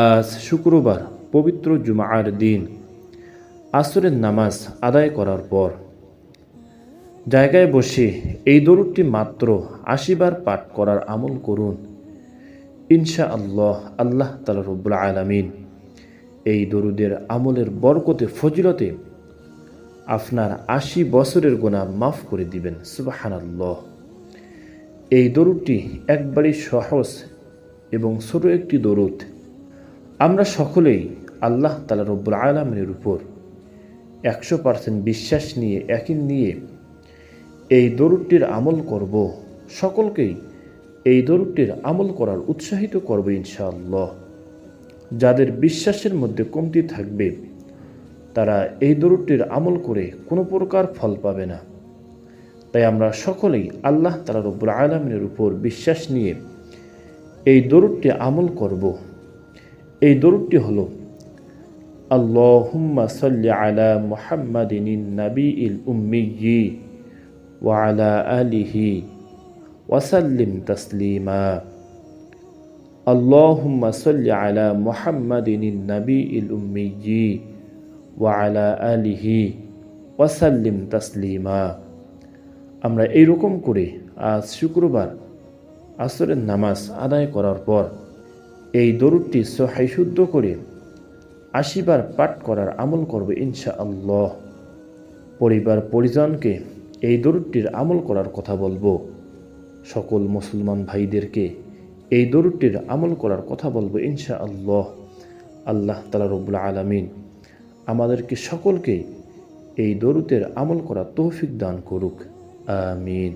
আজ শুক্রবার পবিত্র জুমার দিন আসরের নামাজ আদায় করার পর জায়গায় বসে এই দরুদটি মাত্র ৮০ বার পাঠ করার আমল করুন। ইনশাআল্লাহ আল্লাহ তাআলা রব্বুল আলামিন এই দরুদের আমলের বরকতে ফজিলতে আপনার ৮০ বছরের গুনাহ মাফ করে দিবেন। সুবহানাল্লাহ। এই দরুদটি একবারই সহজ এবং ছোট একটি দরুদ। আমরা সকলেই আল্লাহ তাআলা রব্বুল আলামিনের উপর ১০০% বিশ্বাস নিয়ে ইয়াকিন নিয়ে এই দরুদটির আমল করব। সকলকেই এই দরুদটির আমল করার উৎসাহিত করব ইনশাআল্লাহ। যাদের বিশ্বাসের মধ্যে কমতি থাকবে তারা এই দরুদটির আমল করে কোনো প্রকার ফল পাবে না। তাই আমরা সকলেই আল্লাহ তাআলা রব্বুল আলামিনের উপর বিশ্বাস নিয়ে এই দরুদটি আমল করব। এই দরুদটি হলো আল্লাহুম্মা সাল্লি আলা মুহাম্মাদিন নাবিয়িল উম্মিয়্যি ওয়া আলা আলিহি ওয়া সাল্লিম তাসলিমা। আল্লাহুম্মা সাল্লি আলা মুহাম্মাদিন নাবিয়িল উম্মিয়্যি ওয়া আলা আলিহি ওয়া সাল্লিম তাসলিমা। আমরা এইরকম করে আজ শুক্রবার আসরের নামাজ আদায় করার পর এই দরুদটি সহিহ শুদ্ধ করে ৮০ বার পাঠ করার আমল করবে ইনশাআল্লাহ। পরিবার পরিজনকে এই দরুদটির আমল করার কথা বলবো। সকল মুসলমান ভাইদেরকে এই দরুদটির আমল করার কথা বলবো ইনশাআল্লাহ। আল্লাহ তাআলা রব্বুল আলামিন আমাদেরকে সকলকে এই দরুদের আমল করার তৌফিক দান করুক। আমিন।